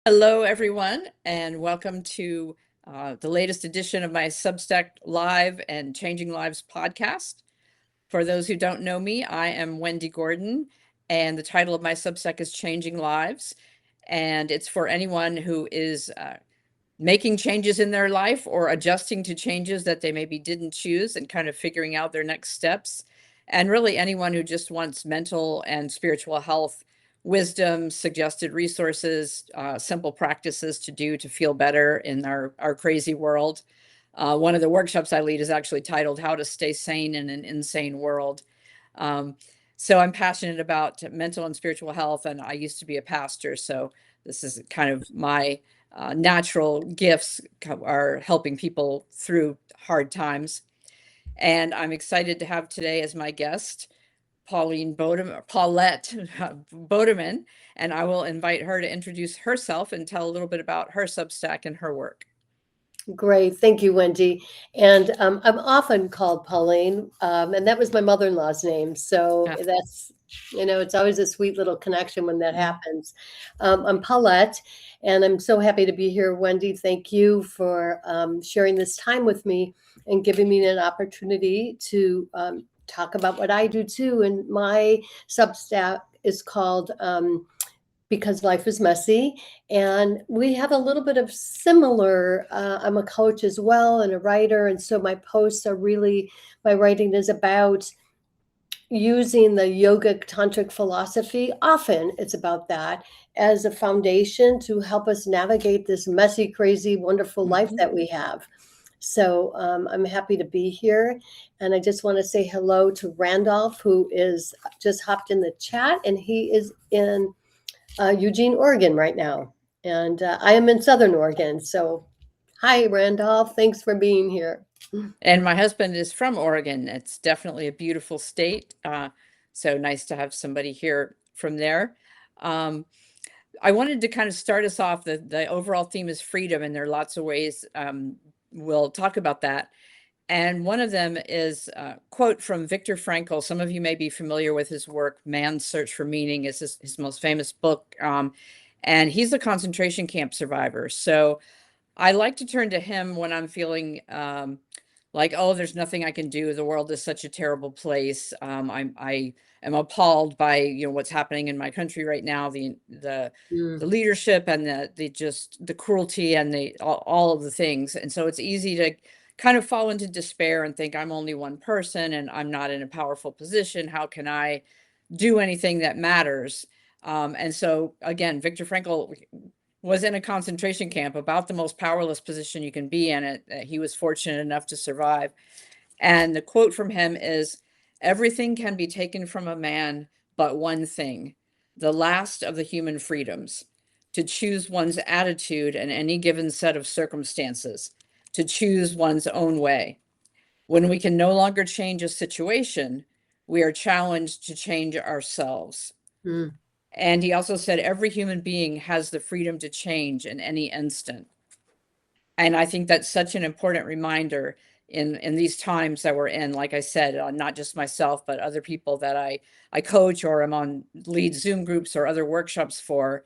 Hello, everyone, and welcome to the latest edition of my Substack Live and Changing Lives podcast. For those who don't know me, I am Wendy Gordon, and the title of my Substack is Changing Lives. And it's for anyone who is making changes in their life or adjusting to changes that they maybe didn't choose and kind of figuring out their next steps. And really, anyone who just wants mental and spiritual health wisdom, suggested resources, simple practices to do to feel better in our crazy world. One of the workshops I lead is actually titled How to Stay Sane in an Insane World. Um, so I'm passionate about mental and spiritual health, and I used to be a pastor. So this is kind of my natural gifts are helping people through hard times. And I'm excited to have today as my guest Paulette Bodeman, and I will invite her to introduce herself and tell a little bit about her Substack and her work. Great. Thank you, Wendy. And I'm often called Pauline, and that was my mother-in-law's name. So Yeah. that's, it's always a sweet little connection when that happens. I'm Paulette, and I'm so happy to be here, Wendy. Thank you for sharing this time with me and giving me an opportunity to talk about what I do too. And my Substack is called Because Life is Messy. And we have a little bit of similar, I'm a coach as well and a writer. And so my posts are really, my writing is about using the yogic tantric philosophy. Often it's about that as a foundation to help us navigate this messy, crazy, wonderful life that we have. So I'm happy to be here. And I just want to say hello to Randolph, who is just hopped in the chat, and he is in Eugene, Oregon right now. And I am in Southern Oregon. So hi, Randolph. Thanks for being here. And my husband is from Oregon. It's definitely a beautiful state. So nice to have somebody here from there. I wanted to kind of start us off. The overall theme is freedom, and there are lots of ways we'll talk about that. And one of them is a quote from Viktor Frankl. Some of you may be familiar with his work. Man's Search for Meaning is his most famous book. And he's a concentration camp survivor. So I like to turn to him when I'm feeling like, oh, there's nothing I can do. The world is such a terrible place. I am appalled by what's happening in my country right now. The leadership and the cruelty and all of the things. And so it's easy to kind of fall into despair and think I'm only one person and I'm not in a powerful position. How can I do anything that matters? And so again, Viktor Frankl was in a concentration camp, about the most powerless position you can be in it. He was fortunate enough to survive. And the quote from him is, "Everything can be taken from a man but one thing, the last of the human freedoms, to choose one's attitude in any given set of circumstances, to choose one's own way. When we can no longer change a situation, we are challenged to change ourselves." And he also said, every human being has the freedom to change in any instant. And I think that's such an important reminder in these times that we're in. Like I said, not just myself, but other people that I coach or am on lead Zoom groups or other workshops for,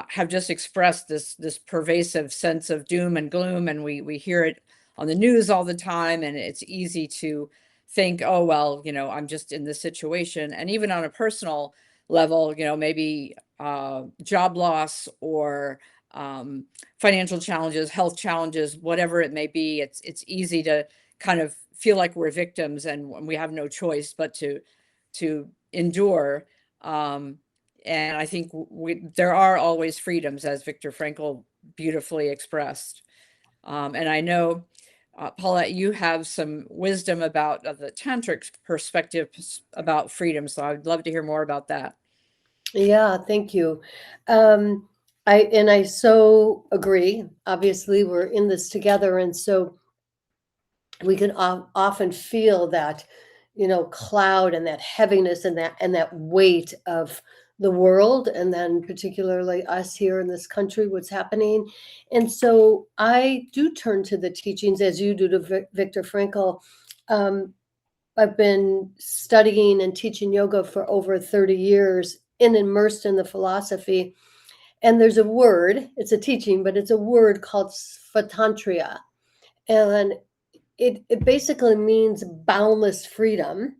have just expressed this pervasive sense of doom and gloom. And we hear it on the news all the time. And it's easy to think, oh, well, I'm just in this situation. And even on a personal level, maybe job loss or financial challenges, health challenges, whatever it may be, it's easy to kind of feel like we're victims and we have no choice but to endure. And I think there are always freedoms, as Viktor Frankl beautifully expressed. And I know, Paulette, you have some wisdom about the tantric perspective about freedom. So I'd love to hear more about that. Yeah, thank you. I so agree. Obviously, we're in this together, and so we can often feel that, cloud and that heaviness and that weight of the world, and then particularly us here in this country, what's happening. And so I do turn to the teachings, as you do, to Viktor Frankl. I've been studying and teaching yoga for over 30 years and immersed in the philosophy. And there's a word, it's a teaching, but it's a word called svatantria. And it basically means boundless freedom.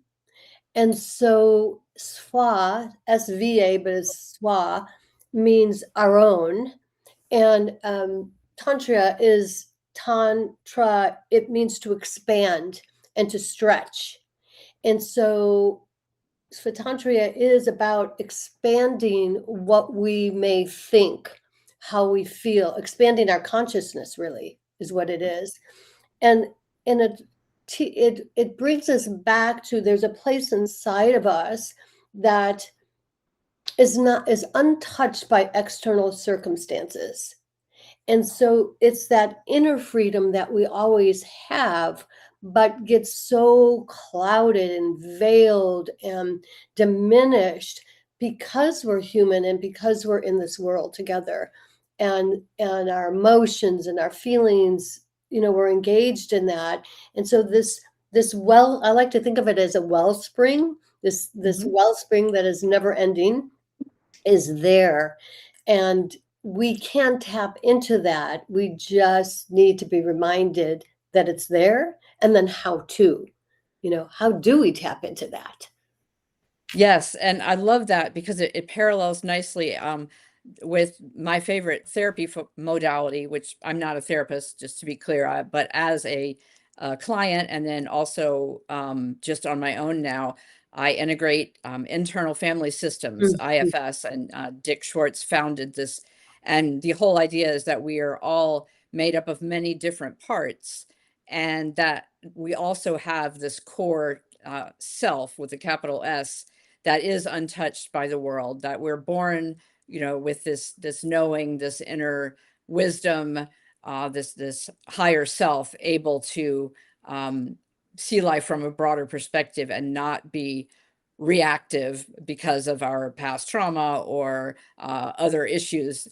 And so swa, S-V-A, but it's swa, means our own. And tantra is tantra, it means to expand and to stretch. And so Svatantria is about expanding what we may think, how we feel, expanding our consciousness really is what it is. And and it brings us back to there's a place inside of us that is untouched by external circumstances. And so it's that inner freedom that we always have, but gets so clouded and veiled and diminished because we're human and because we're in this world together. And our emotions and our feelings, we're engaged in that. And so this well, I like to think of it as a wellspring, this Mhm. wellspring that is never ending is there. And we can tap into that. We just need to be reminded that it's there and then how to, how do we tap into that? Yes, and I love that because it parallels nicely with my favorite therapy modality, which I'm not a therapist, just to be clear, but as a client, and then also just on my own now, I integrate internal family systems, Mhm. IFS, and Dick Schwartz founded this. And the whole idea is that we are all made up of many different parts, and that we also have this core self with a capital S that is untouched by the world, that we're born, with this knowing, this inner wisdom, this higher self, able to um, see life from a broader perspective and not be reactive because of our past trauma or other issues,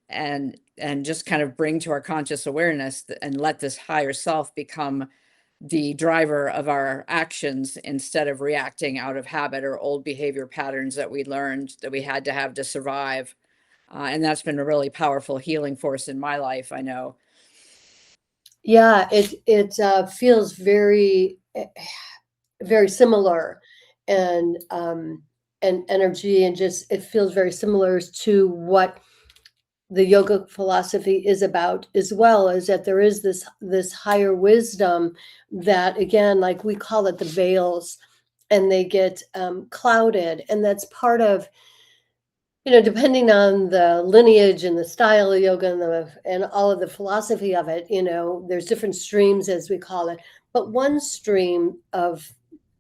and just kind of bring to our conscious awareness and let this higher self become the driver of our actions instead of reacting out of habit or old behavior patterns that we learned that we had to have to survive. And that's been a really powerful healing force in my life, I know. Yeah, it feels very very similar, and energy, and just it feels very similar to what the yoga philosophy is about as well, is that there is this higher wisdom that, again, like we call it the veils, and they get clouded, and that's part of, depending on the lineage and the style of yoga and all of the philosophy of it, there's different streams, as we call it. But one stream of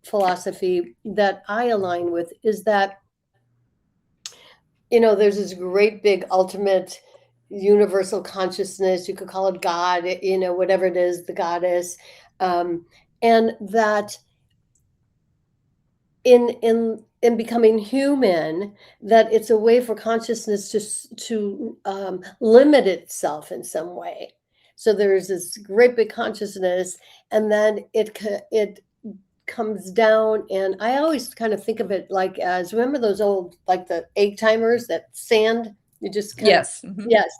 philosophy that I align with is that, there's this great big ultimate universal consciousness. You could call it God, whatever it is, the goddess. Um, and that in becoming human, that it's a way for consciousness to limit itself in some way. So there's this great big consciousness, and then it comes down, and I always kind of think of it like, as remember those old, like the egg timers, that sand, you just kind of, Yes. Mhm. yes.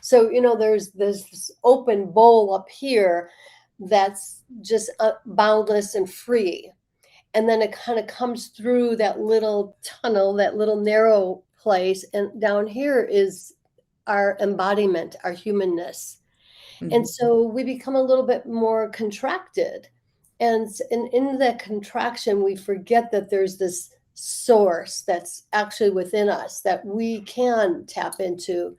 So there's this open bowl up here that's just boundless and free, and then it kind of comes through that little tunnel, that little narrow place, and down here is our embodiment, our humanness. And Mhm. so we become a little bit more contracted. And in that contraction, we forget that there's this source that's actually within us that we can tap into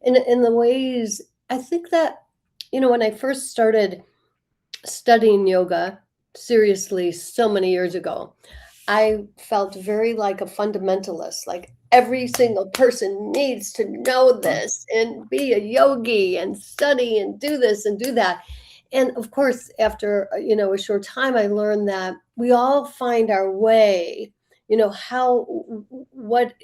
in the ways. I think that, when I first started studying yoga seriously so many years ago, I felt very like a fundamentalist, like every single person needs to know Mm. this and be a yogi and study and do this and do that. And of course, after a short time, I learned that we all find our way. How what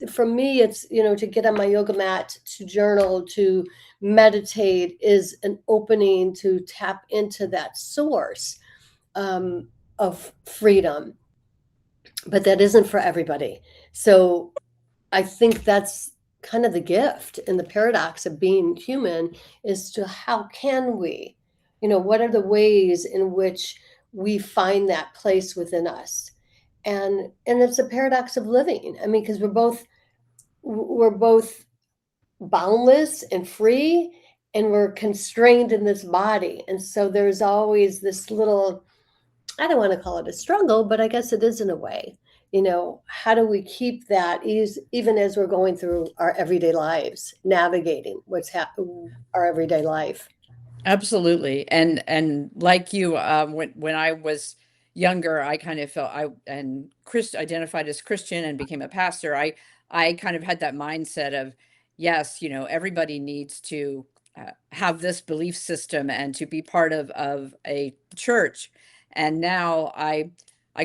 For me, it's to get on my yoga mat, to journal, to meditate is an opening to tap into that source of freedom, but that isn't for everybody. So I think that's kind of the gift and the paradox of being human is to how can we, what are the ways in which we find that place within us? And it's a paradox of living. I mean, because we're both boundless and free, and we're constrained in this body. And so there's always this little, I don't want to call it a struggle, but I guess it is in a way. How do we keep that even as we're going through our everyday lives, navigating our everyday life? Absolutely. And like you, when I was younger, I kind of felt identified as Christian and became a pastor. I kind of had that mindset of, yes, everybody needs to have this belief system and to be part of a church. And now I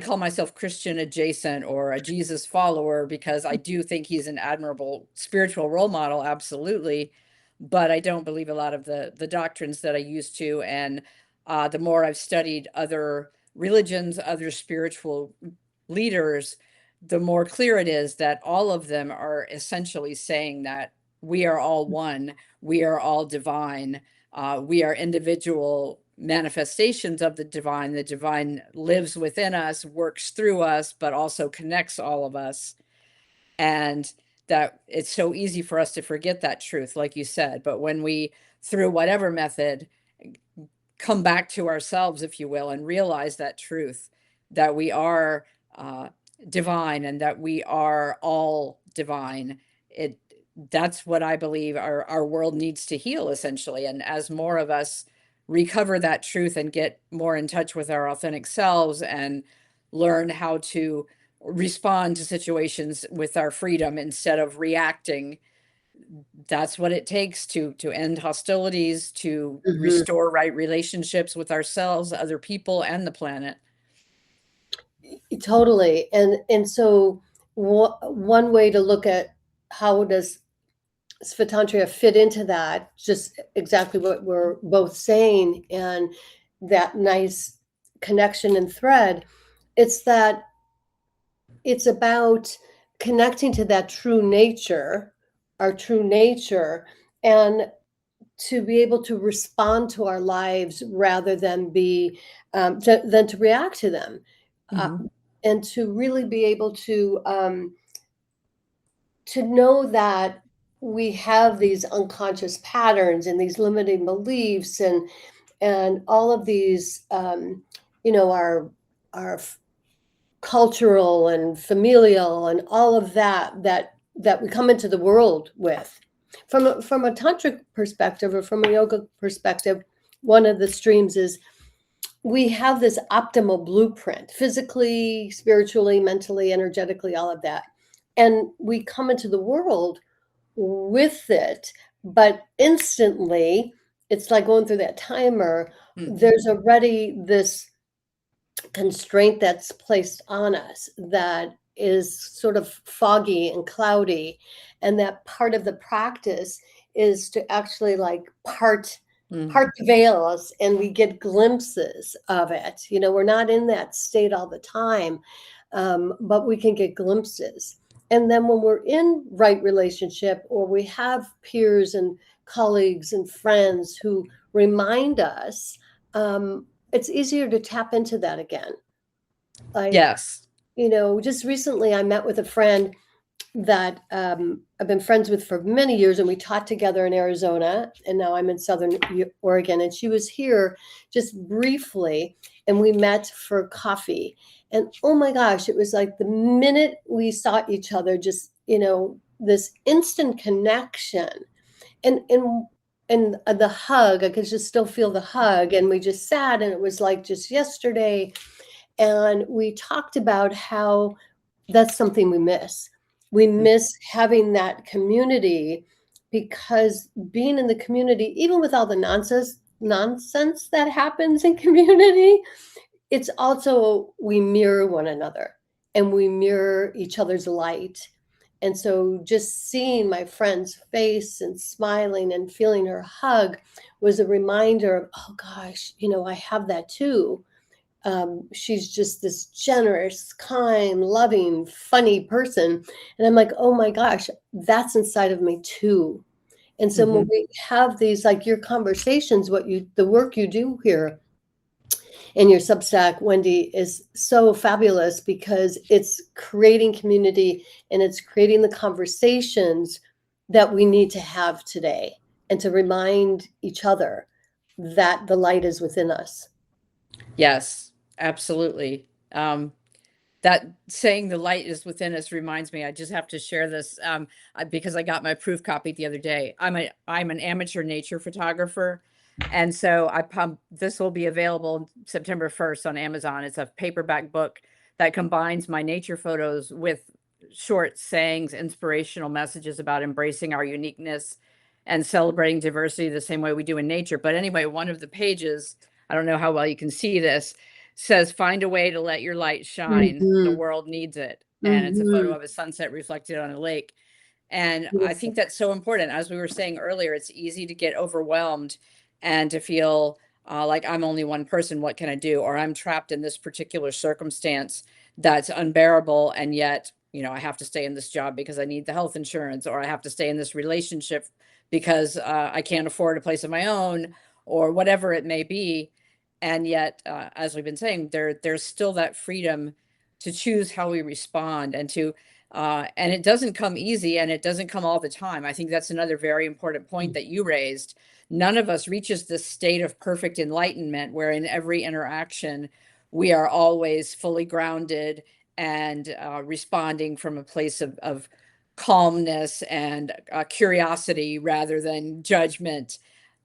call myself Christian adjacent or a Jesus follower because I do think he's an admirable spiritual role model, absolutely, but I don't believe a lot of the doctrines that I used to. And the more I've studied other religions, other spiritual leaders, the more clear it is that all of them are essentially saying that we are all one, we are all divine, we are individual manifestations of the divine. The divine lives within us, works through us, but also connects all of us. And that it's so easy for us to forget that truth, like you said. But when we, through whatever method, come back to ourselves, if you will, and realize that truth, that we are uh, divine and that we are all divine, it that's what I believe our world needs to heal, essentially. And as more of us recover that truth and get more in touch with our authentic selves and learn how to respond to situations with our freedom instead of reacting, that's what it takes to end hostilities, to Mhm. restore right relationships with ourselves, other people, and the planet. Totally. And so one way to look at how does Svatantria fit into that, just exactly what we're both saying, and that nice connection and thread, it's that it's about connecting to that true nature, our true nature, and to be able to respond to our lives rather than than to react to them, uh, Mhm. and to really be able to know that we have these unconscious patterns and these limiting beliefs and all of these our cultural and familial and all of that we come into the world with. From a tantric perspective or from a yoga perspective, one of the streams is we have this optimal blueprint, physically, spiritually, mentally, energetically, all of that. And we come into the world with it, but instantly, it's like going through that timer. Mm. There's already this constraint that's placed on us that is sort of foggy and cloudy. And that part of the practice is to actually like Mm. part the veils, and we get glimpses of it. We're not in that state all the time, but we can get glimpses. And then when we're in right relationship, or we have peers and colleagues and friends who remind us, it's easier to tap into that again. Like, Yes. just recently I met with a friend that I've been friends with for many years, and we taught together in Arizona, and now I'm in Southern Oregon. And she was here just briefly, and we met for coffee. And oh my gosh, it was like the minute we saw each other, just this instant connection, and the hug. I could just still feel the hug, and we just sat, and it was like just yesterday. And we talked about how that's something we miss. We Mm. miss having that community, because being in the community, even with all the nonsense that happens in community, it's also we mirror one another and we mirror each other's light. And so just seeing my friend's face and smiling and feeling her hug was a reminder of, oh gosh, I have that too. she's just this generous, kind, loving, funny person. And I'm like, oh my gosh, that's inside of me too. And so when Mhm. we have these, like your conversations, the work you do here in your Substack, Wendy, is so fabulous because it's creating community and it's creating the conversations that we need to have today and to remind each other that the light is within us. Yes, absolutely. That saying the light is within us reminds me, I just have to share this because I got my proof copy the other day. I'm an amateur nature photographer. And so this will be available September 1st on Amazon. It's a paperback book that combines my nature photos with short sayings, inspirational messages about embracing our uniqueness and celebrating diversity the same way we do in nature. But anyway, one of the pages, I don't know how well you can see this, says, "Find a way to let your light shine. The Mhm. world needs it." And it's a photo Mhm. of a sunset reflected on a lake. And I Beautiful. think that's so important. As we were saying earlier, it's easy to get overwhelmed and to feel like I'm only one person. What can I do? Or I'm trapped in this particular circumstance that's unbearable. And yet, I have to stay in this job because I need the health insurance, or I have to stay in this relationship because I can't afford a place of my own, or whatever it may be. And yet, as we've been saying, there's still that freedom to choose how we respond and it doesn't come easy and it doesn't come all the time. I think that's another very important point that you raised. None of us reaches this state of perfect enlightenment where in every interaction we are always fully grounded and responding from a place of calmness and curiosity rather than judgment.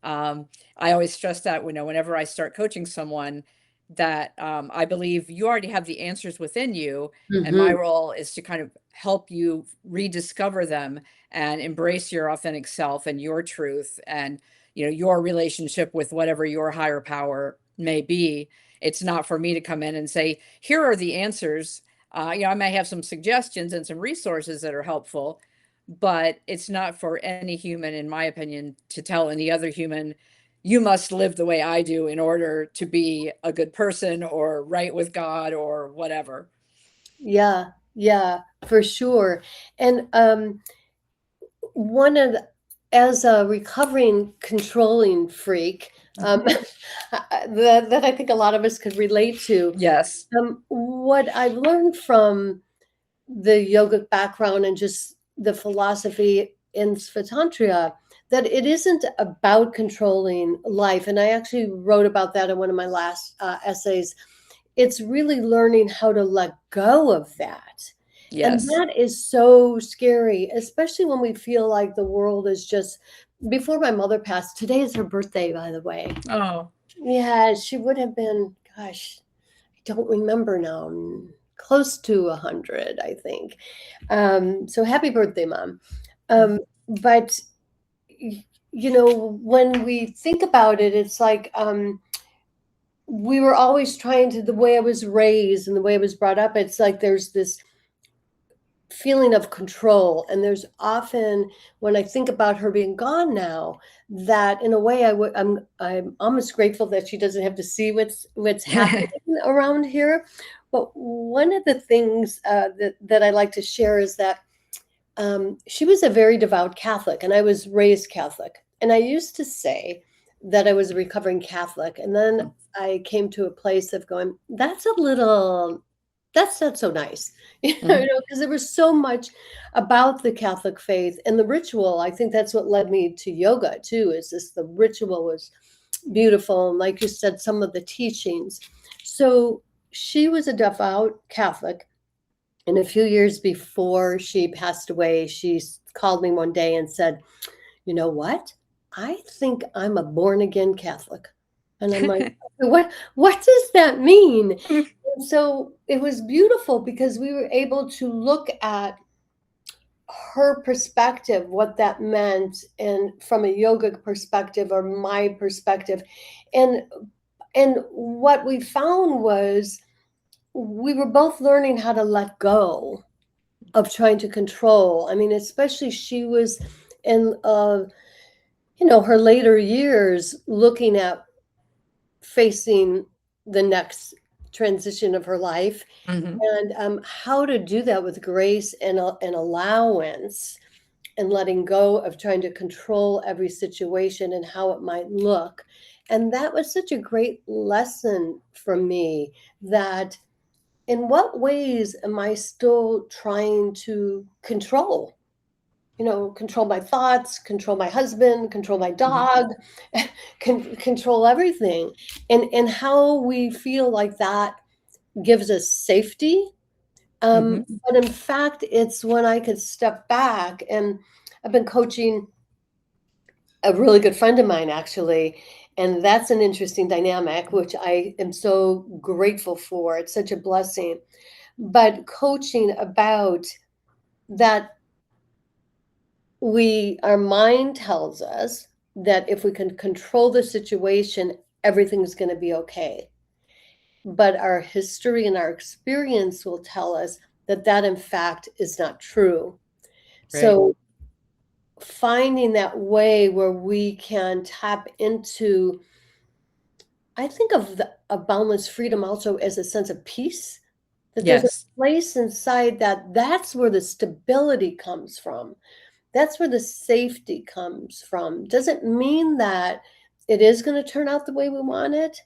Um, I always stress that whenever I start coaching someone, that I believe you already have the answers within you, and my Mhm. role is to kind of help you rediscover them and embrace your authentic self and your truth and your relationship with whatever your higher power may be. It's not for me to come in and say, here are the answers. I may have some suggestions and some resources that are helpful, but it's not for any human, in my opinion, to tell any other human, you must live the way I do in order to be a good person or right with God or whatever. Yeah, yeah, for sure. And one of the, as a recovering controlling freak, that I think a lot of us could relate to, Yes. what I've learned from the yogic background and just the philosophy in Svatantria, that it isn't about controlling life. And I actually wrote about that in one of my last essays. It's really learning how to let go of that. And Yes. that is so scary, especially when we feel like the world is just. Before my mother passed, today is her birthday, by the way. Oh. Yeah, she would have been, gosh, I don't remember now, close to 100, I think. So happy birthday, Mom. Um, but, when we think about it, it's like, we were always trying to, the way I was raised and the way I was brought up, it's like there's this feeling of control. And there's often, when I think about her being gone now, that in a way I'm almost grateful that she doesn't have to see what's happening around here. But one of the things that I like to share is that she was a very devout Catholic, and I was raised Catholic. And I used to say that I was a recovering Catholic. And then I came to a place of going, that's not so nice, Mhm. because there was so much about the Catholic faith and the ritual. I think that's what led me to yoga too, is this, the ritual was beautiful. And like you said, some of the teachings. So she was a devout Catholic. And a few years before she passed away, she called me one day and said, you know what? I think I'm a born again Catholic. And I'm like, what does that mean? And so it was beautiful because we were able to look at her perspective, what that meant, and from a yogic perspective or my perspective. And what we found was we were both learning how to let go of trying to control. I mean, especially she was in her later years looking at facing the next transition of her life, Hmm. and how to do that with grace and allowance, and letting go of trying to control every situation and how it might look. And that was such a great lesson for me, that in what ways am I still trying to control? Control my thoughts, control my husband, control my Hmm. dog, control everything. And how we feel like that gives us safety. Hmm. But in fact, it's when I could step back, and I've been coaching a really good friend of mine, actually. And that's an interesting dynamic, which I am so grateful for. It's such a blessing. But coaching about that, our mind tells us that if we can control the situation, everything's going to be okay. But our history and our experience will tell us that that in fact is not true. Right. So finding that way where we can tap into, I think of boundless freedom also as a sense of peace, that there's a Yes. place inside that's where the stability comes from. That's where the safety comes from. Doesn't mean that it is going to turn out the way we want it.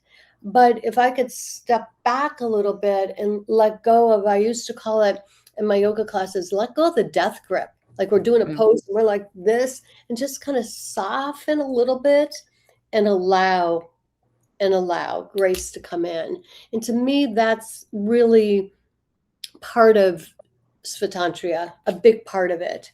But if I could step back a little bit and let go of, I used to call it in my yoga classes, let go of the death grip. Like we're doing a Mm. pose and we're like this, and just kind of soften a little bit and allow grace to come in. And to me, that's really part of Svatantria, a big part of it.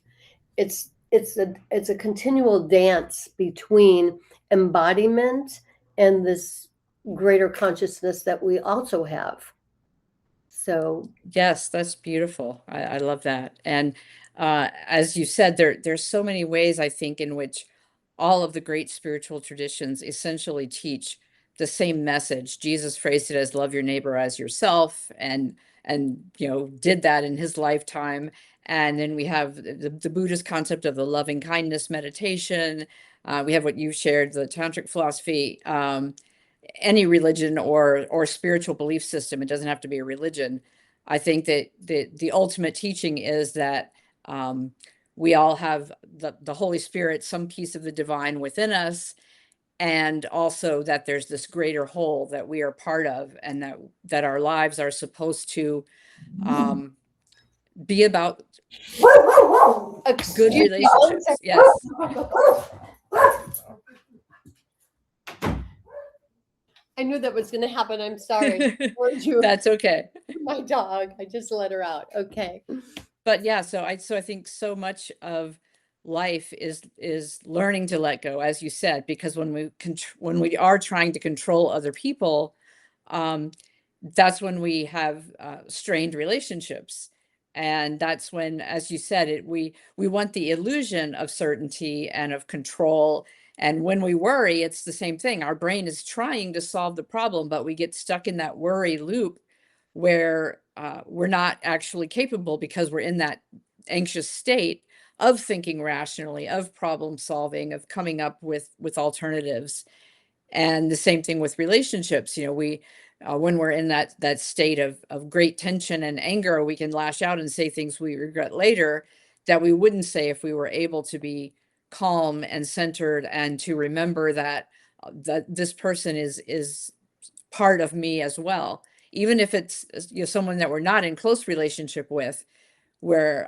It's a continual dance between embodiment and this greater consciousness that we also have. So, Yes, that's beautiful. I love that. And as you said, there's so many ways I think in which all of the great spiritual traditions essentially teach the same message. Jesus phrased it as love your neighbor as yourself, and did that in his lifetime. And then we have the Buddhist concept of the loving kindness meditation. We have what you shared, the tantric philosophy. Any religion or spiritual belief system, it doesn't have to be a religion. I think that the ultimate teaching is that um, we all have the Holy Spirit, some piece of the divine within us, and also that there's this greater whole that we are part of, and that our lives are supposed to um, be about good excuse me one relationships. Yes. second. I knew that was going to happen. I'm sorry. Told you, That's okay. my dog. I just let her out. Okay. But yeah, so I think so much of life is learning to let go, as you said, because when we are trying to control other people, um, that's when we have strained relationships, and that's when, as you said, we want the illusion of certainty and of control. And when we worry, it's the same thing. Our brain is trying to solve the problem, but we get stuck in that worry loop where we're not actually capable because we're in that anxious state of thinking rationally, of problem solving, of coming up with alternatives. And the same thing with relationships. We when we're in that state of great tension and anger, we can lash out and say things we regret later that we wouldn't say if we were able to be calm and centered, and to remember that this person is part of me as well, even if it's someone that we're not in close relationship with, where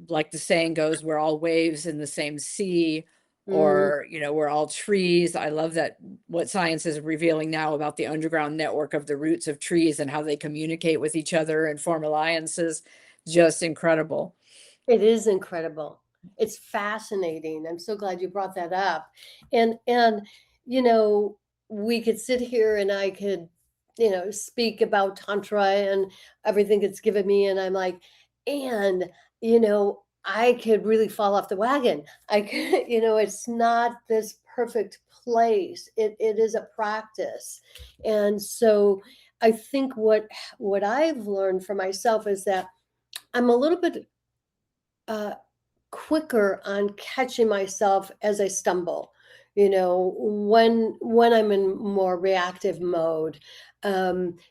like the saying goes, we're all waves in the same sea, Mm, or we're all trees. I love that what science is revealing now about the underground network of the roots of trees and how they communicate with each other and form alliances. Just incredible. it is incredible. It's fascinating. I'm so glad you brought that up. And you know, we could sit here and I could, speak about tantra and everything it's given me, and I'm like, and I could really fall off the wagon. I could, it's not this perfect place. It is a practice. And so I think what I've learned for myself is that I'm a little bit uh, quicker on catching myself as I stumble. when I'm in more reactive mode.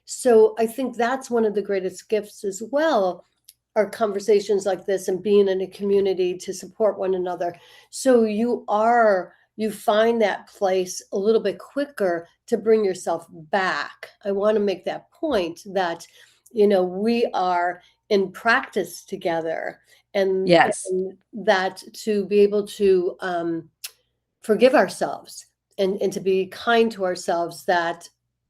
So I think that's one of the greatest gifts as well, are conversations like this and being in a community to support one another. So you find that place a little bit quicker to bring yourself back. I want to make that point that, we are in practice together, and, Yes. and that to be able to forgive ourselves, and to be kind to ourselves, that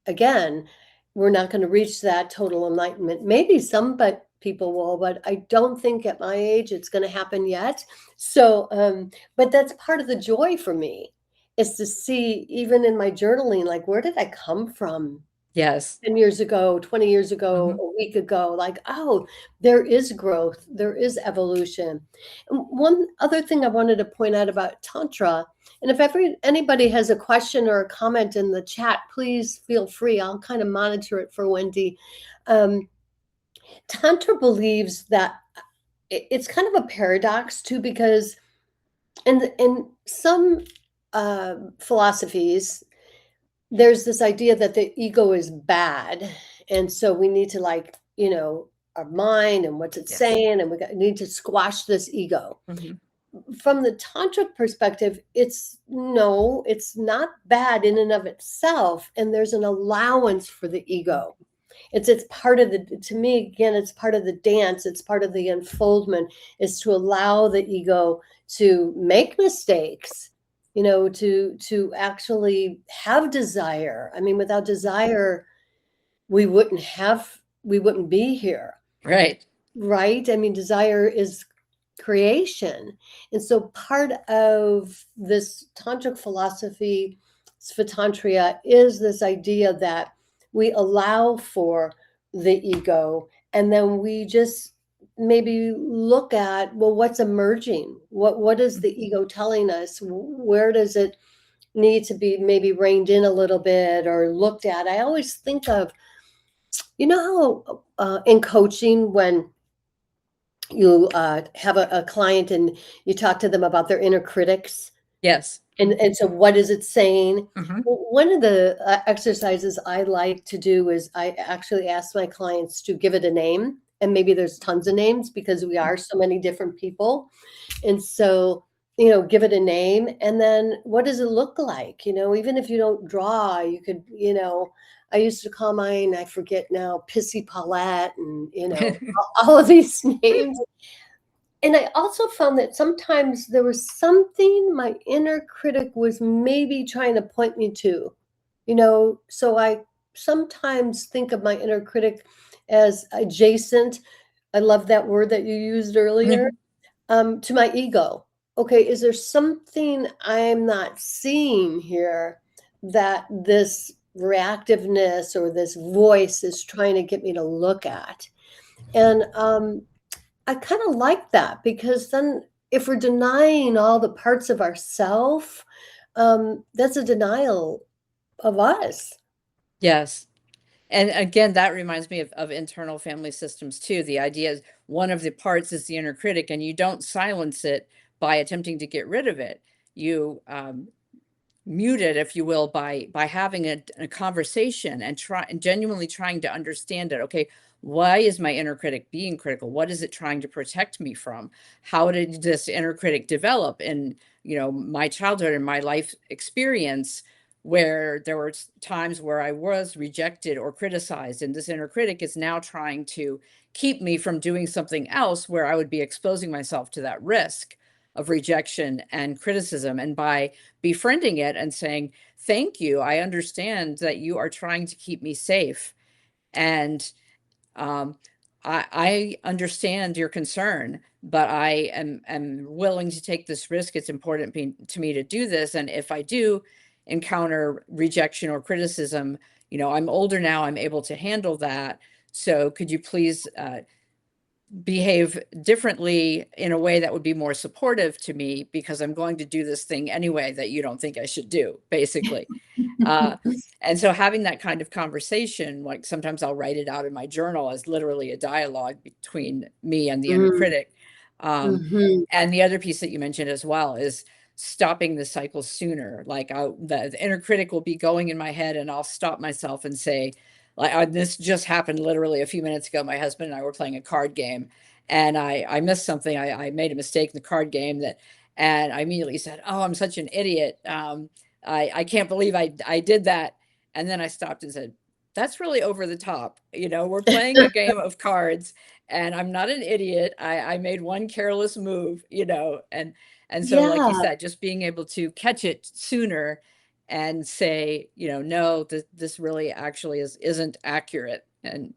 again, we're not going to reach that total enlightenment. Maybe some but people will, but I don't think at my age it's going to happen yet. So but that's part of the joy for me, is to see, even in my journaling, like, where did I come from Yes. 10 years ago, 20 years ago, Hmm. a week ago? Like, oh, there is growth, there is evolution. And one other thing I wanted to point out about Tantra, and if anybody has a question or a comment in the chat, please feel free. I'll kind of monitor it for Wendy. Um, Tantra believes that it's kind of a paradox too, because in some philosophies, there's this idea that the ego is bad, and so we need to, like, our mind and what's it Yes. saying, and need to squash this ego. Hmm. From the tantric perspective, it's not bad in and of itself, and there's an allowance for the ego. It's part of the to me, again, it's part of the dance, it's part of the unfoldment, is to allow the ego to make mistakes, to actually have desire. I mean, without desire, we wouldn't be here, Right. right? I mean, desire is creation. And so part of this tantric philosophy, Svatantria, is this idea that we allow for the ego, and then we just maybe look at, well, what's emerging? What is the Mhm. ego telling us? Where does it need to be maybe reined in a little bit or looked at? I always think of, how in coaching, when you have a client and you talk to them about their inner critics, Yes. and so what is it saying? Hmm. Well, one of the exercises I like to do is I actually ask my clients to give it a name, and maybe there's tons of names because we are so many different people. And so, give it a name, and then what does it look like? Even if you don't draw, you could, I used to call mine, I forget now, Pissy Paulette, and, all of these names. And I also found that sometimes there was something my inner critic was maybe trying to point me to, so I sometimes think of my inner critic as adjacent. I love that word that you used earlier, to my ego. Okay, is there something I'm not seeing here that this reactiveness or this voice is trying to get me to look at? And I kind of like that, because then if we're denying all the parts of ourself, that's a denial of us. Yes. And again, that reminds me of internal family systems too. The idea is one of the parts is the inner critic, and you don't silence it by attempting to get rid of it. You mute it, if you will, by having a conversation and try and genuinely trying to understand it. Okay, why is my inner critic being critical? What is it trying to protect me from? How did this inner critic develop in, my childhood and my life experience, where there were times where I was rejected or criticized, and this inner critic is now trying to keep me from doing something else where I would be exposing myself to that risk of rejection and criticism. And by befriending it and saying, thank you, I understand that you are trying to keep me safe. And um, I understand your concern, but I am willing to take this risk. It's important to me to do this. And if I do encounter rejection or criticism, I'm older now, I'm able to handle that. So could you please behave differently in a way that would be more supportive to me, because I'm going to do this thing anyway that you don't think I should do, basically. Uh, and so having that kind of conversation, like sometimes I'll write it out in my journal as literally a dialogue between me and the inner Mm, critic. Um, mhm. and the other piece that you mentioned as well is stopping the cycle sooner. Like the inner critic will be going in my head, and I'll stop myself and say, like, this just happened literally a few minutes ago. My husband and I were playing a card game, and I missed something. I made a mistake in the card game that, and I immediately said, "Oh, I'm such an idiot. I can't believe I did that." And then I stopped and said, "That's really over the top. We're playing a game of cards, and I'm not an idiot. I made one careless move, and so, like you Yeah. said, just being able to catch it sooner and say, no, this really actually isn't accurate." And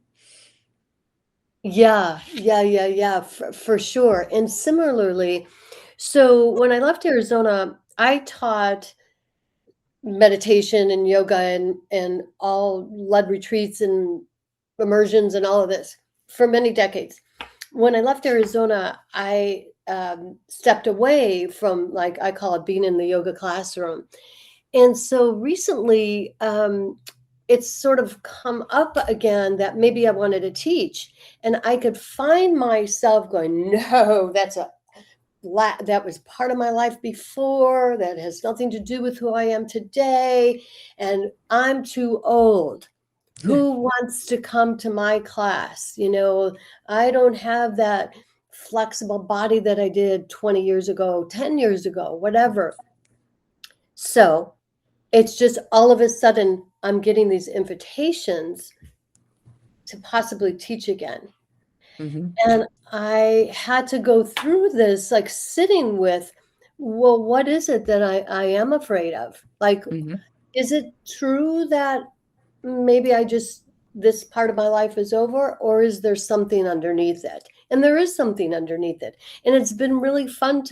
Yeah, yeah, yeah, yeah, for sure. And similarly, so when I left Arizona, I taught meditation and yoga and all led retreats and immersions and all of this for many decades. When I left Arizona, I stepped away from, like I call it, being in the yoga classroom. And so recently, it's sort of come up again that maybe I wanted to teach, and I could find myself going, no, that was part of my life before. That has nothing to do with who I am today, and I'm too old. Who wants to come to my class? I don't have that flexible body that I did 20 years ago, 10 years ago, whatever. So it's just all of a sudden I'm getting these invitations to possibly teach again. mhm, And I had to go through this, like sitting with, well, what is it that I am afraid of? Like, mhm. is it true that maybe this part of my life is over, or is there something underneath it? And there is something underneath it. And it's been really fun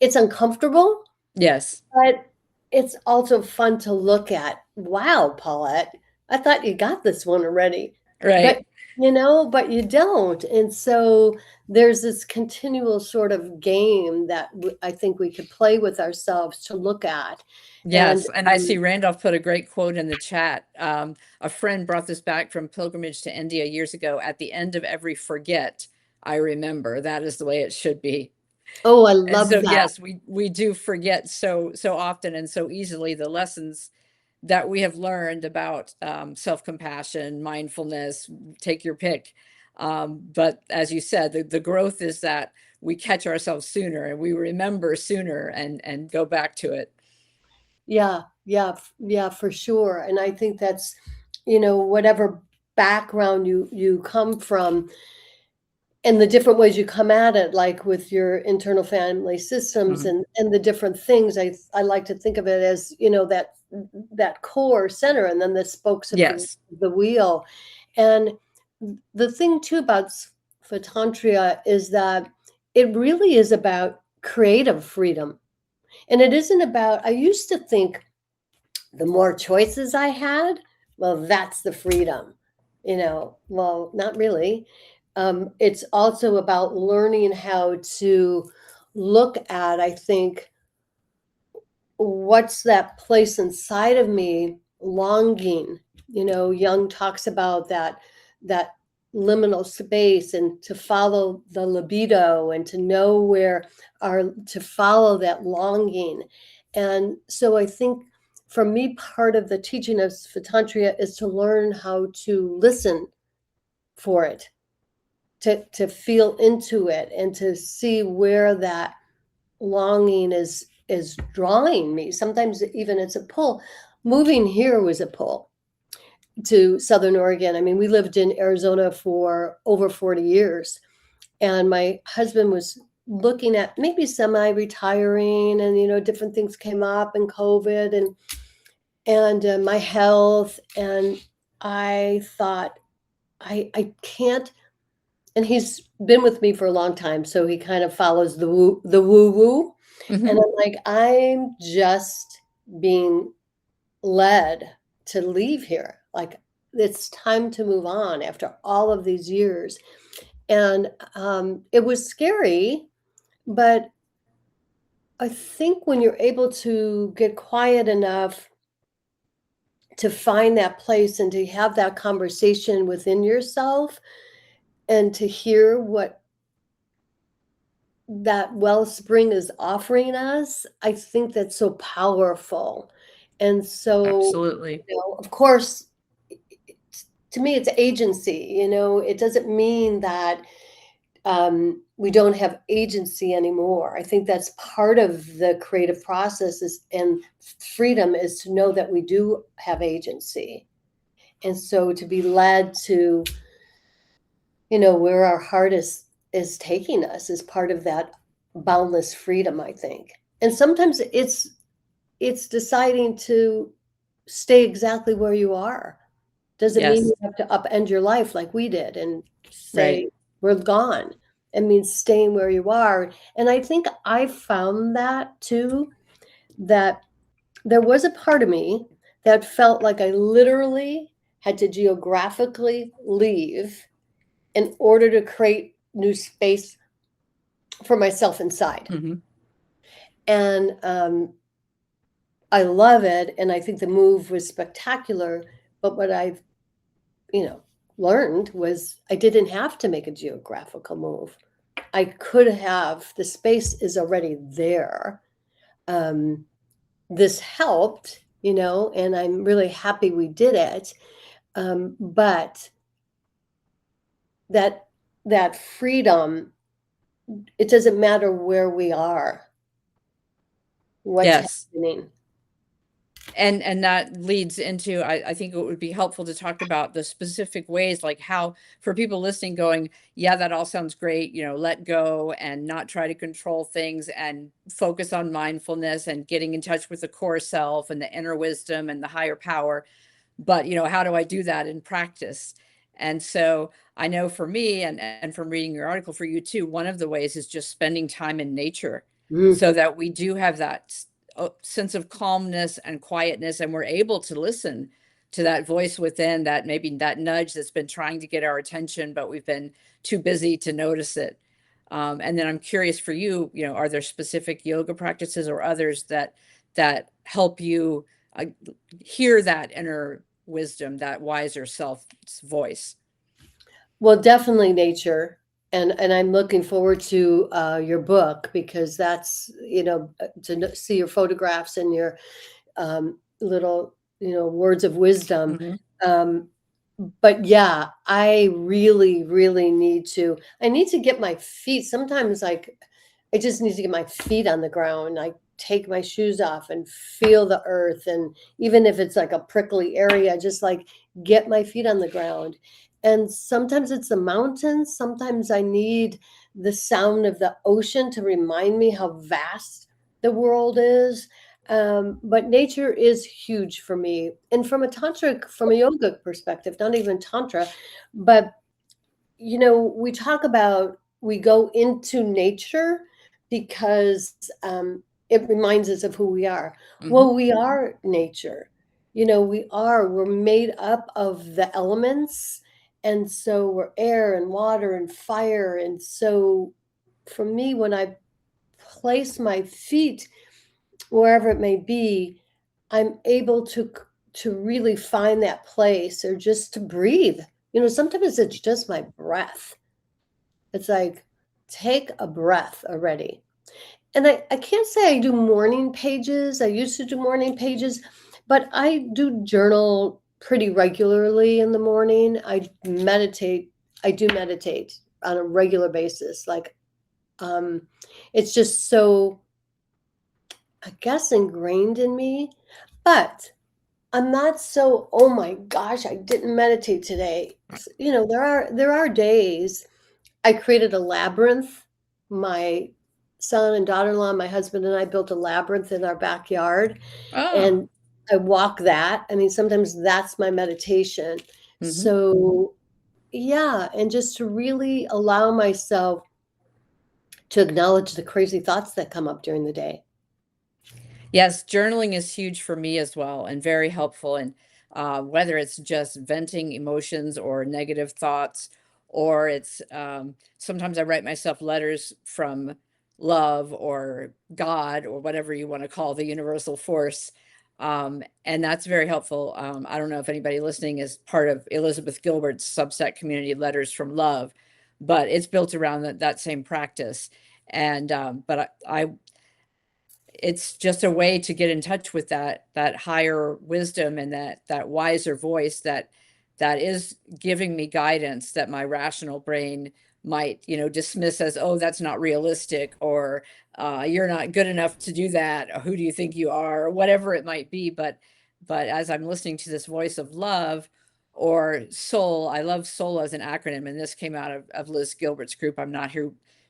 it's uncomfortable, Yes, but it's also fun to look at. Wow, Paulette, I thought you got this one already. right. But, but you don't. And so there's this continual sort of game that I think we could play with ourselves to look at. And Yes, and I see Randolph put a great quote in the chat. A friend brought this back from pilgrimage to India years ago. At the end of every forget, I remember. That is the way it should be. oh, I And so, love that. yes, we do forget so often and so easily the lessons that we have learned about self-compassion, mindfulness, take your pick. But as you said, the growth is that we catch ourselves sooner and we remember sooner and go back to it. Yeah, yeah, yeah, for sure. And I think that's, whatever background you come from, and the different ways you come at it, like with your internal family systems Mhm. and the different things, I like to think of it as, that core center, and then the spokes of Yes. the wheel. And the thing too about Phytontria is that it really is about creative freedom. And it isn't about, I used to think the more choices I had, well, that's the freedom. Well, not really. It's also about learning how to look at, I think, what's that place inside of me longing. Jung talks about that liminal space, and to follow the libido, and to know where to follow that longing. And so I think for me, part of the teaching of Svatantria is to learn how to listen for it, to feel into it, and to see where that longing is drawing me. Sometimes even it's a pull. Moving here was a pull to Southern Oregon. I mean, we lived in Arizona for over 40 years, and my husband was looking at maybe semi-retiring, and different things came up, and COVID, and my health, and I thought, I can't. And he's been with me for a long time, so he kind of follows the woo woo. And Mhm. I'm like, I'm just being led to leave here. Like, it's time to move on after all of these years. And it was scary, but I think when you're able to get quiet enough to find that place and to have that conversation within yourself, and to hear what that wellspring is offering us, I think that's so powerful. And so, Absolutely. of course, to me, it's agency. It doesn't mean that we don't have agency anymore. I think that's part of the creative process and freedom is to know that we do have agency. And so to be led to, where our heart is taking us is part of that boundless freedom, I think. And sometimes it's deciding to stay exactly where you are. Doesn't mean Yes. you have to upend your life like we did and Right. say, we're gone. It means staying where you are. And I think I found that too, that there was a part of me that felt like I literally had to geographically leave in order to create new space for myself inside. Hmm. And I love it. And I think the move was spectacular. But what I've, you know, learned was I didn't have to make a geographical move. I could have, the space is already there. Um, this helped, and I'm really happy we did it. But that that freedom, it doesn't matter where we are, what's Yes. happening. And that leads into, I think it would be helpful to talk about the specific ways, like how for people listening going, yeah, that all sounds great, let go and not try to control things and focus on mindfulness and getting in touch with the core self and the inner wisdom and the higher power. But, how do I do that in practice? And so I know for me, and from reading your article, for you too, one of the ways is just spending time in nature Mm. so that we do have that sense of calmness and quietness, and we're able to listen to that voice within, that maybe that nudge that's been trying to get our attention, but we've been too busy to notice it. And then I'm curious for you, are there specific yoga practices or others that help you uh, hear that inner wisdom, that wiser self's voice? Well, definitely nature. And I'm looking forward to your book because that's, to see your photographs and your little, words of wisdom. Mhm. Um, but yeah, I really, really I need to get my feet. Sometimes like I just need to get my feet on the ground. I take my shoes off and feel the earth. And even if it's like a prickly area, just like get my feet on the ground. And sometimes it's the mountains. Sometimes I need the sound of the ocean to remind me how vast the world is. But nature is huge for me. And from a yoga perspective, not even tantra, but we talk about we go into nature because it reminds us of who we are. Mhm. Well, we are nature. We're made up of the elements. And so we're air and water and fire. And so for me, when I place my feet wherever it may be, I'm able to really find that place or just to breathe. Sometimes it's just my breath. It's like, take a breath already. And I can't say I do morning pages. I used to do morning pages, but I do journal pretty regularly in the morning. I meditate. I do meditate on a regular basis. Like, um, it's just so, I guess, ingrained in me. But I'm not so, oh my gosh, I didn't meditate today. There are days. I created a labyrinth. My son and daughter-in-law, my husband and I built a labyrinth in our backyard, Oh. and I walk that. I mean, sometimes that's my meditation. Mhm. So, yeah, and just to really allow myself to acknowledge the crazy thoughts that come up during the day. Yes, journaling is huge for me as well and very helpful. And whether it's just venting emotions or negative thoughts, or it's sometimes I write myself letters from love or God or whatever you want to call the universal force. And that's very helpful. I don't know if anybody listening is part of Elizabeth Gilbert's Substack community, Letters from Love, but it's built around that same practice. And but it's just a way to get in touch with that higher wisdom and that wiser voice that is giving me guidance that my rational brain might, dismiss as, oh, that's not realistic, or you're not good enough to do that, or who do you think you are, or whatever it might be. But as I'm listening to this voice of love or soul, I love soul as an acronym, and this came out of Liz Gilbert's group. I'm not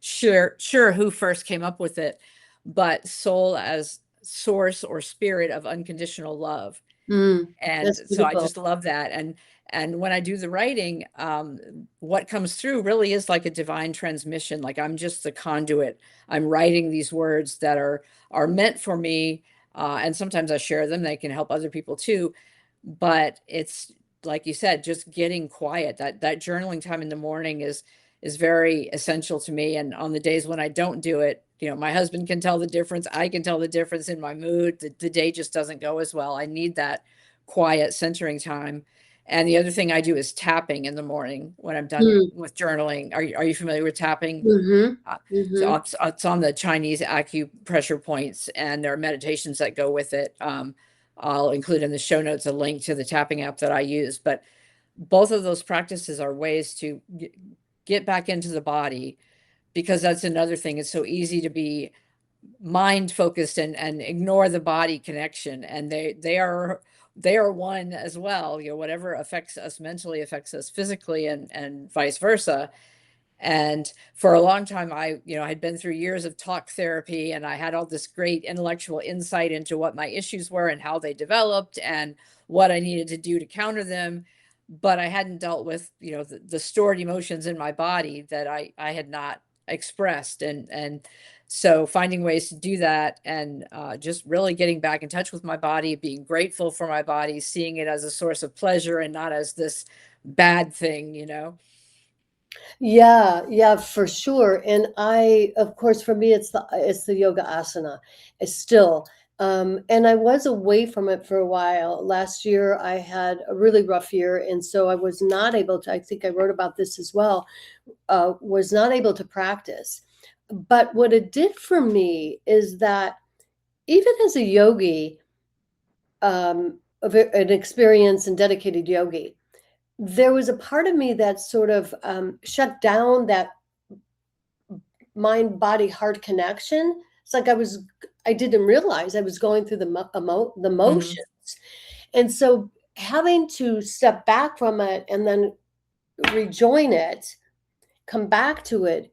sure who first came up with it, but soul as source or spirit of unconditional love. And That's so I beautiful. just love that. And when I do the writing, what comes through really is like a divine transmission. Like I'm just the conduit. I'm writing these words that are meant for me, and sometimes I share them. They can help other people too. But it's like you said, just getting quiet. That journaling time in the morning is very essential to me. And on the days when I don't do it, my husband can tell the difference. I can tell the difference in my mood. The day just doesn't go as well. I need that quiet centering time. And the other thing I do is tapping in the morning when I'm done Mm, with journaling. Are you familiar with tapping? mhm, Uh, so mhm. it's on the Chinese acupressure points, and there are meditations that go with it. I'll include in the show notes a link to the tapping app that I use. But both of those practices are ways to get back into the body, because that's another thing. It's so easy to be mind focused and ignore the body connection, and they are one as well. Whatever affects us mentally affects us physically, and vice versa. And for a long time, I had been through years of talk therapy, and I had all this great intellectual insight into what my issues were and how they developed and what I needed to do to counter them. But I hadn't dealt with, the stored emotions in my body that I had not expressed. And so finding ways to do that, and just really getting back in touch with my body, being grateful for my body, seeing it as a source of pleasure and not as this bad thing. Yeah, yeah, for sure. And of course, for me, it's the yoga asana. It's still, and I was away from it for a while. Last year, I had a really rough year, and so I was not able to. I think I wrote about this as well. Was not able to practice. But what it did for me is that even as a yogi, an experienced and dedicated yogi, there was a part of me that sort of shut down that mind body heart connection. It's like I didn't realize I was going through the Hmm. motions. And so having to step back from it and then rejoin it, come back to it,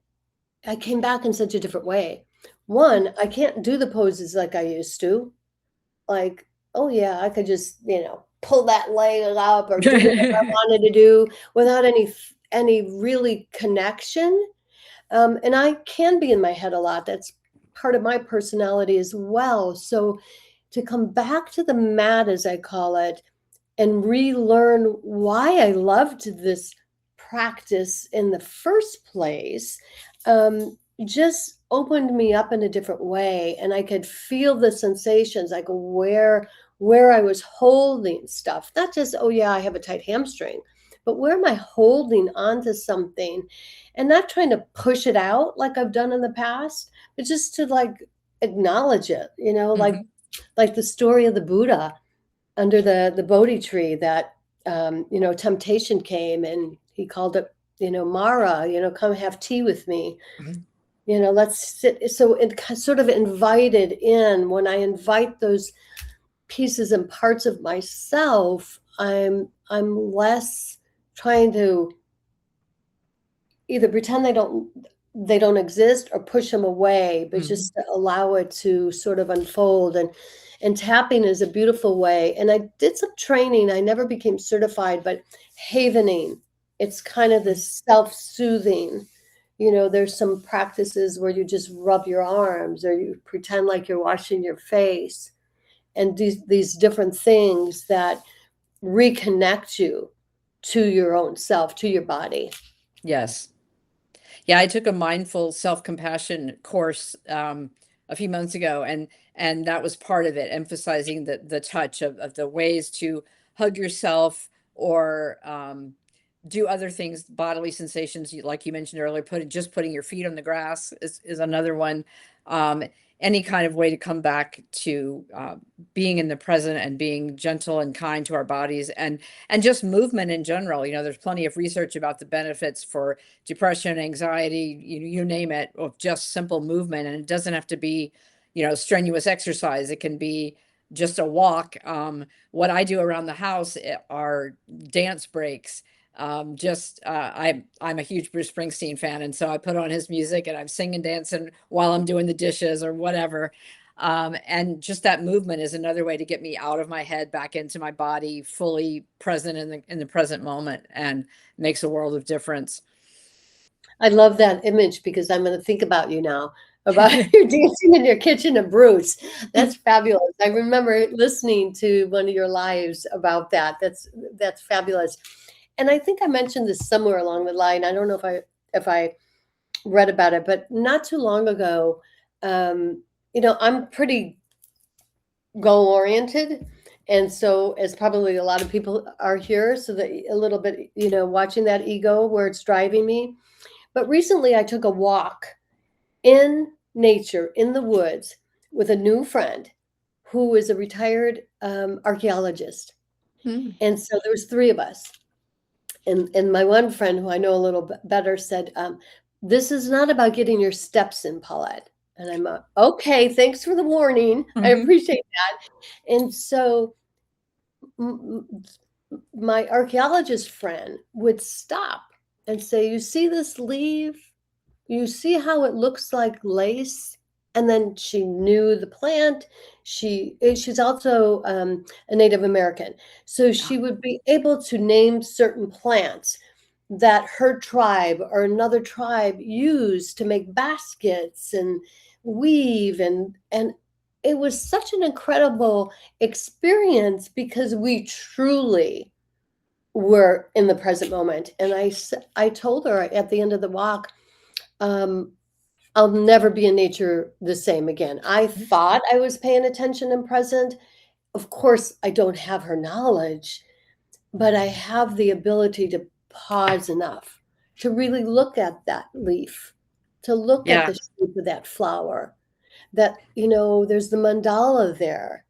I came back in such a different way. One, I can't do the poses like I used to. Like, oh yeah, I could just, pull that leg up or do whatever I wanted to do without any really connection. And I can be in my head a lot. That's part of my personality as well. So to come back to the mat, as I call it, and relearn why I loved this practice in the first place, just opened me up in a different way. And I could feel the sensations, like where I was holding stuff. Not just, oh yeah, I have a tight hamstring, but where am I holding onto something and not trying to push it out like I've done in the past, but just to like acknowledge it, Hmm. like the story of the Buddha under the Bodhi tree that temptation came and he called it, Mara, come have tea with me. Let's sit. So it sort of invited in. When I invite those pieces and parts of myself, I'm less trying to either pretend they don't exist or push them away, but Hmm. just to allow it to sort of unfold. And tapping is a beautiful way. And I did some training. I never became certified, but havening, it's kind of this self-soothing. There's some practices where you just rub your arms or you pretend like you're washing your face, and these different things that reconnect you to your own self, to your body. Yes. Yeah, I took a mindful self-compassion course a few months ago, and that was part of it, emphasizing the touch of the ways to hug yourself, or do other things, bodily sensations, like you mentioned earlier, putting your feet on the grass is another one. Um, any kind of way to come back to being in the present and being gentle and kind to our bodies, and just movement in general. There's plenty of research about the benefits for depression, anxiety, you name it, of just simple movement. And it doesn't have to be, strenuous exercise. It can be just a walk. What I do around the house are dance breaks. I'm a huge Bruce Springsteen fan, and so I put on his music and I'm singing, dancing while I'm doing the dishes or whatever. And just that movement is another way to get me out of my head, back into my body, fully present in the present moment, and makes a world of difference. I love that image because I'm going to think about you now, about you dancing in your kitchen to Bruce. That's fabulous. I remember listening to one of your lives about that. That's fabulous. And I think I mentioned this somewhere along the line. I don't know if I read about it, but not too long ago, I'm pretty goal oriented. And so, as probably a lot of people are here, so that a little bit, watching that ego where it's driving me. But recently, I took a walk in nature, in the woods, with a new friend who is a retired archaeologist. Hmm. And so there was three of us. And my one friend, who I know a little bit better, said, "This is not about getting your steps in, Paulette." And I'm okay. Thanks for the warning. I Hmm. appreciate that. And so my archaeologist friend would stop and say, "You see this leaf? You see how it looks like lace?" And then she knew the plant. She's also a Native American, so she would be able to name certain plants that her tribe or another tribe used to make baskets and weave, and it was such an incredible experience because we truly were in the present moment. And I told her at the end of the walk, um, I'll never be in nature the same again. I thought I was paying attention and present. Of course, I don't have her knowledge, but I have the ability to pause enough to really look at that leaf, to look at Yeah. the shape of that flower, that, there's the mandala there.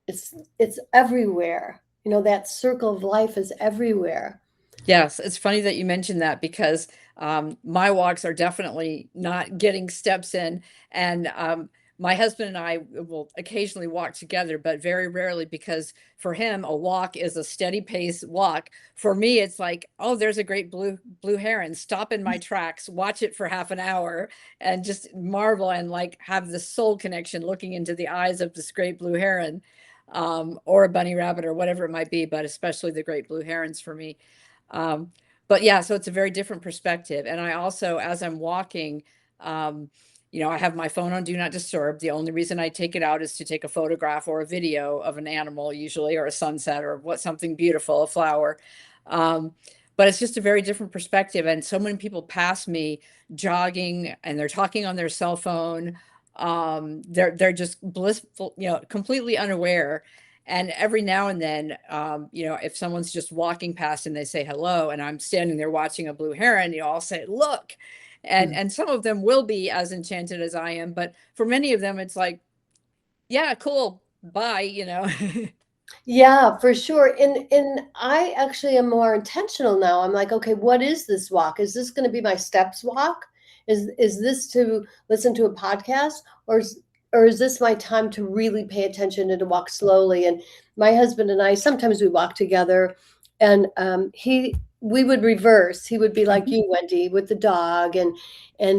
It's everywhere. That circle of life is everywhere. Yes, it's funny that you mentioned that, because my walks are definitely not getting steps in. And my husband and I will occasionally walk together, but very rarely, because for him, a walk is a steady pace walk. For me, it's like, oh, there's a great blue heron. Stop in my tracks, watch it for half an hour, and just marvel and like have the soul connection, looking into the eyes of this great blue heron, or a bunny rabbit or whatever it might be, but especially the great blue herons for me. Um, but yeah, so it's a very different perspective. And I also, as I'm walking, um, I have my phone on Do Not Disturb. The only reason I take it out is to take a photograph or a video of an animal, usually, or a sunset, or something beautiful, a flower. Um, but it's just a very different perspective. And so many people pass me jogging, and they're talking on their cell phone. They're just blissful, completely unaware. And every now and then, if someone's just walking past and they say hello, and I'm standing there watching a blue heron, I'll say, "Look." And some of them will be as enchanted as I am, but for many of them, it's like, "Yeah, cool, bye." Yeah, for sure. And I actually am more intentional now. I'm like, okay, what is this walk? Is this going to be my steps walk? Is this to listen to a podcast, or is this my time to really pay attention and to walk slowly? And my husband and I, sometimes we walk together, and we would reverse. He would be like Mhm. you, Wendy, with the dog, and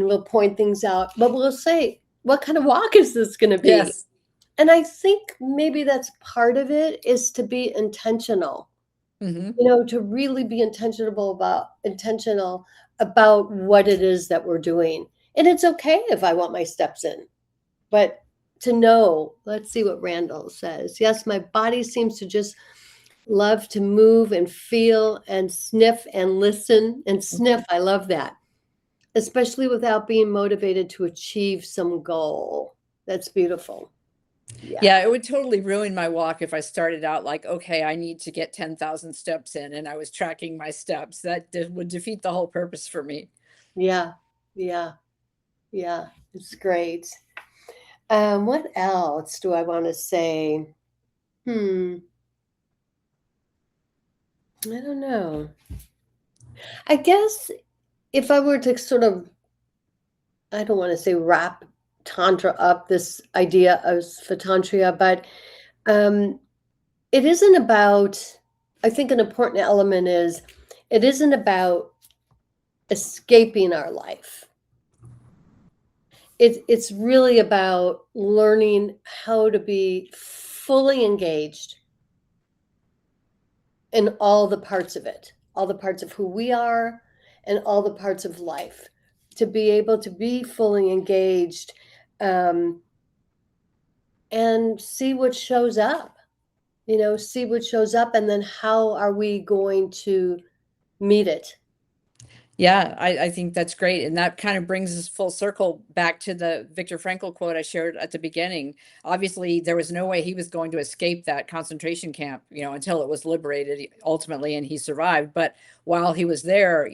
we'll point things out, but we'll say, what kind of walk is this going to be? Yes. And I think maybe that's part of it, is to be intentional, Hmm. to really be intentional about what it is that we're doing. And it's okay if I want my steps in, but to know, let's see what Randall says. Yes, my body seems to just love to move and feel and sniff and listen and sniff. I love that, especially without being motivated to achieve some goal. That's beautiful. Yeah. Yeah, it would totally ruin my walk if I started out like, okay, I need to get 10,000 steps in and I was tracking my steps. That would defeat the whole purpose for me. Yeah. Yeah. Yeah. It's great. What else do I want to say? Hmm. I don't know. I guess if I were to sort of, I don't want to say wrap Tantra up, this idea of Svatantria, but um, it isn't about, I think an important element is it isn't about escaping our life. It's really about learning how to be fully engaged in all the parts of it, all the parts of who we are and all the parts of life, to be able to be fully engaged, um, and see what shows up, see what shows up, and then how are we going to meet it. Yeah, I think that's great. And that kind of brings us full circle back to the Viktor Frankl quote I shared at the beginning. Obviously, there was no way he was going to escape that concentration camp, until it was liberated ultimately and he survived. But while he was there,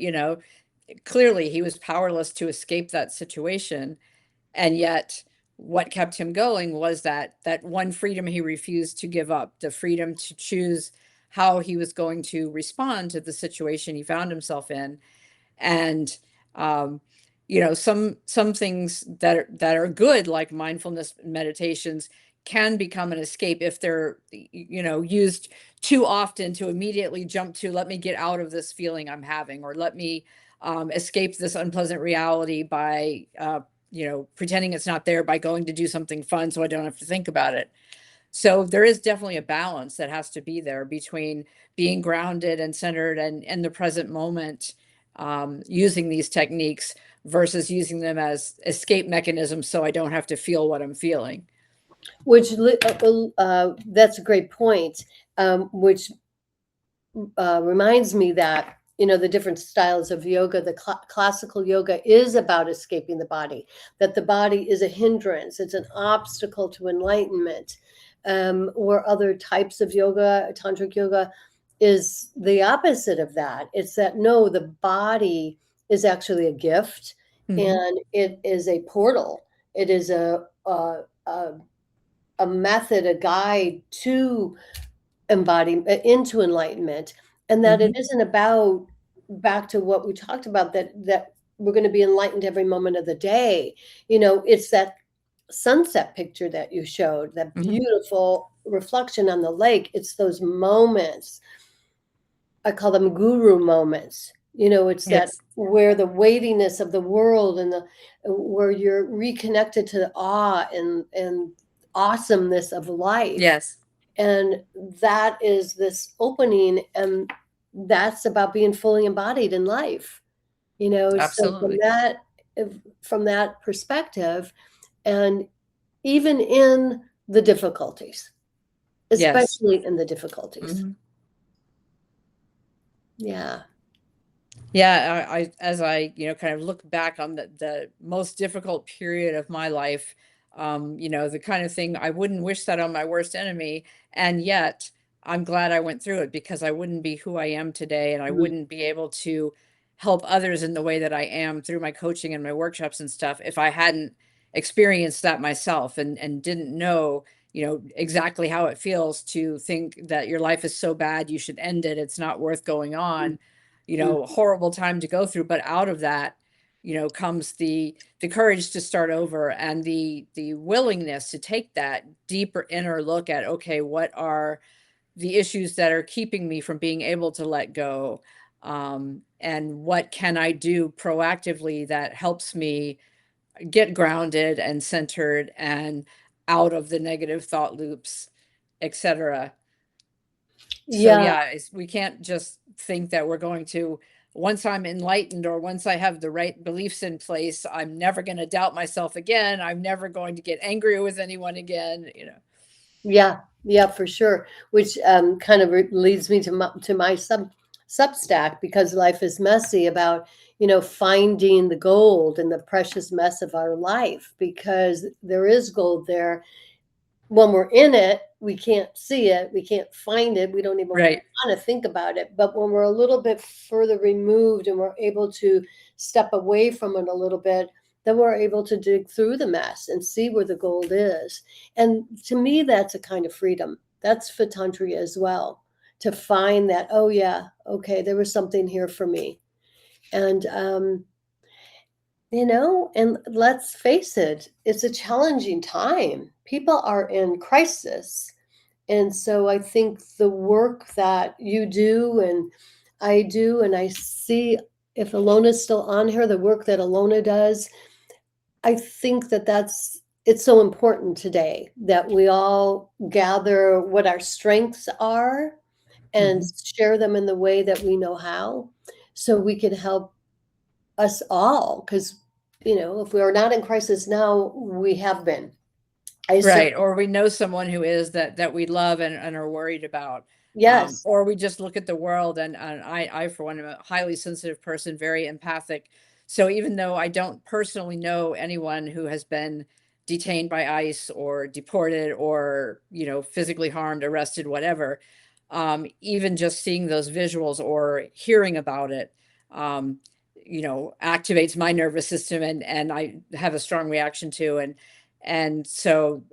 clearly he was powerless to escape that situation. And yet what kept him going was that one freedom he refused to give up, the freedom to choose how he was going to respond to the situation he found himself in. And um, some things that are good, like mindfulness meditations, can become an escape if they're used too often to immediately jump to, let me get out of this feeling I'm having, or let me escape this unpleasant reality by pretending it's not there by going to do something fun so I don't have to think about it. So there is definitely a balance that has to be there between being grounded and centered and in the present moment, using these techniques versus using them as escape mechanisms so I don't have to feel what I'm feeling. That's a great point, which reminds me that the different styles of yoga, the classical yoga is about escaping the body, that the body is a hindrance, it's an obstacle to enlightenment, or other types of yoga, tantric yoga, is the opposite of that. It's that no, the body is actually a gift, Hmm. and it is a portal. It is a method, a guide to embody into enlightenment, and that it Hmm. isn't about, back to what we talked about, that we're going to be enlightened every moment of the day. It's that sunset picture that you showed, that Hmm. beautiful reflection on the lake. It's those moments, I call them guru moments. It's that Yes. where the weightiness of the world and the where you're reconnected to the awe and awesomeness of life, Yes. and that is this opening, and that's about being fully embodied in life. So Absolutely. from that perspective, and even in the difficulties, Yes. especially in the difficulties. Hmm. Yeah. Yeah, as I, kind of look back on the most difficult period of my life, the kind of thing I wouldn't wish that on my worst enemy, and yet I'm glad I went through it because I wouldn't be who I am today, and I Mhm. wouldn't be able to help others in the way that I am through my coaching and my workshops and stuff if I hadn't experienced that myself and didn't know, exactly how it feels to think that your life is so bad you should end it. It's not worth going on, Mhm. horrible time to go through, but out of that, comes the courage to start over and the willingness to take that deeper inner look at, okay, what are the issues that are keeping me from being able to let go? And what can I do proactively that helps me get grounded and centered and out of the negative thought loops, etc. So Yeah. yeah, we can't just think that we're going to, once I'm enlightened or once I have the right beliefs in place, I'm never going to doubt myself again. I'm never going to get angry with anyone again. Yeah, yeah, for sure. Which kind of leads me to my Substack, because life is messy, about finding the gold in the precious mess of our life, because there is gold there when we're in it, we can't see it, we can't find it, we don't even Right. want to think about it. But when we're a little bit further removed and we're able to step away from it a little bit, then we're able to dig through the mess and see where the gold is. And to me, that's a kind of freedom. That's photantria as well, to find that, oh yeah, okay, there was something here for me. And and let's face it, it's a challenging time. People are in crisis. And so I think the work that you do and I do, and I see if Alona's still on here, the work that Alona does, I think that it's so important today that we all gather what our strengths are and Mhm. share them in the way that we know how, so we can help us all. Because, if we are not in crisis now, we have been. I Right. certainly, Or we know someone who is that we love and are worried about. yes, Or we just look at the world and I for one am a highly sensitive person, very empathic. So even though I don't personally know anyone who has been detained by ICE or deported or, physically harmed, arrested, whatever, even just seeing those visuals or hearing about it, um, activates my nervous system and I have a strong reaction to and so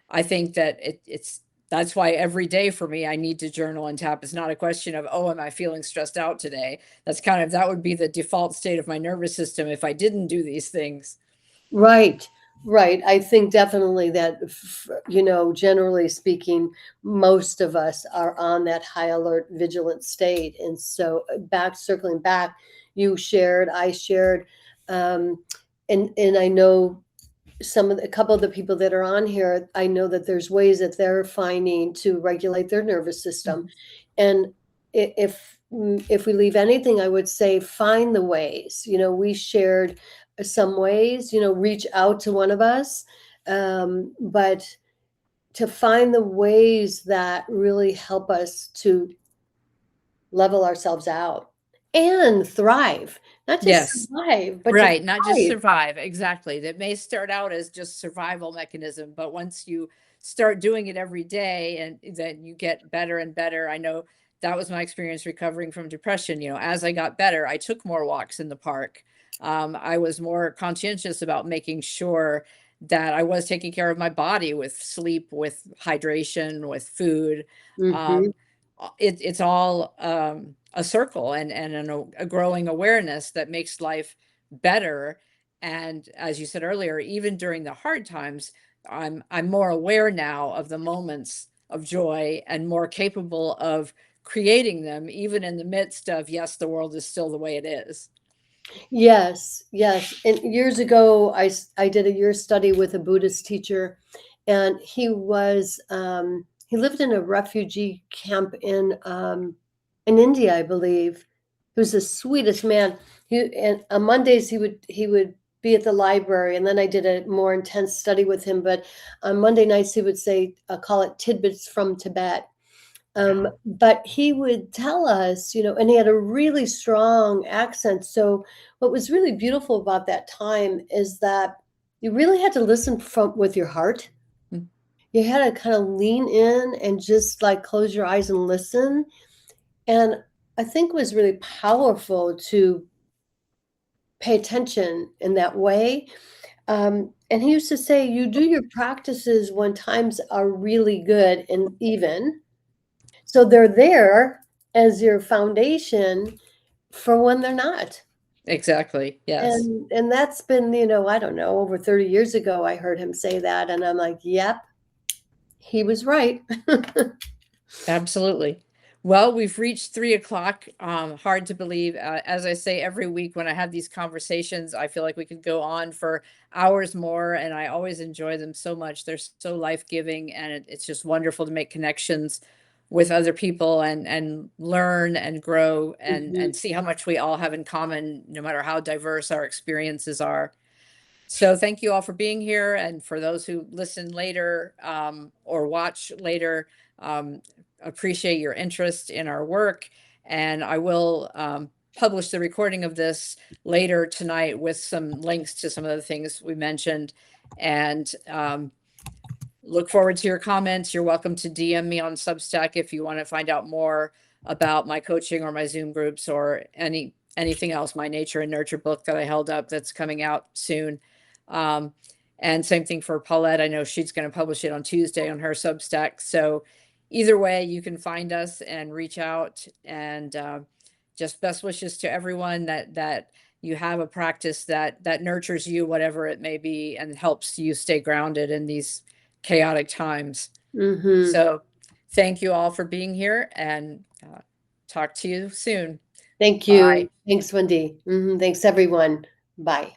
I think that it's that's why every day for me I need to journal and tap. It's not a question of, oh, am I feeling stressed out today? That would be the default state of my nervous system if I didn't do these things. right, right. I think definitely that, generally speaking, most of us are on that high alert, vigilant state. And so, circling back, you shared, I shared, um, and I know a couple of the people that are on here, I know that there's ways that they're finding to regulate their nervous system. Mhm. And if we leave anything, I would say find the ways. We shared some ways, reach out to one of us. But to find the ways that really help us to level ourselves out and thrive, not just Yes. survive, but to Right, not just thrive. survive, exactly. That may start out as just survival mechanism, but once you start doing it every day and then you get better and better. I know that was my experience recovering from depression. As I got better, I took more walks in the park. I was more conscientious about making sure that I was taking care of my body with sleep, with hydration, with food. Hmm. Um, it's all a circle and a growing awareness that makes life better. And as you said earlier, even during the hard times, I'm more aware now of the moments of joy and more capable of creating them, even in the midst of, yes, the world is still the way it is. Yes, yes. And years ago, I did a year study with a Buddhist teacher, and he lived in a refugee camp in India, I believe. He was the sweetest man. And on Mondays he would be at the library, and then I did a more intense study with him. But on Monday nights he would say, call it tidbits from Tibet. But he would tell us, and he had a really strong accent. So what was really beautiful about that time is that you really had to listen from with your heart. Mm. You had to kind of lean in and just like close your eyes and listen. And I think it was really powerful to pay attention in that way. And he used to say, you do your practices when times are really good and even. So they're there as your foundation for when they're not. Exactly. Yes. And that's been, I don't know, over 30 years ago I heard him say that and I'm like, "Yep, he was right." Absolutely. Well, we've reached 3 o'clock. Hard to believe. As I say every week when I have these conversations, I feel like we could go on for hours more, and I always enjoy them so much. They're so life-giving, and it's just wonderful to make connections with other people and learn and grow Mhm. and see how much we all have in common, no matter how diverse our experiences are. So thank you all for being here, and for those who listen later or watch later, um, appreciate your interest in our work. And I will publish the recording of this later tonight with some links to some of the things we mentioned. And look forward to your comments. You're welcome to DM me on Substack if you want to find out more about my coaching or my Zoom groups or anything else, my nature and nurture book that I held up that's coming out soon. And same thing for Paulette. I know she's going to publish it on Tuesday on her Substack. So either way, you can find us and reach out. And just best wishes to everyone that you have a practice that nurtures you, whatever it may be, and helps you stay grounded in these chaotic times. Mm-hmm. So thank you all for being here, and talk to you soon. Thank Bye. you. Thanks, Wendy. Thanks, everyone. Bye.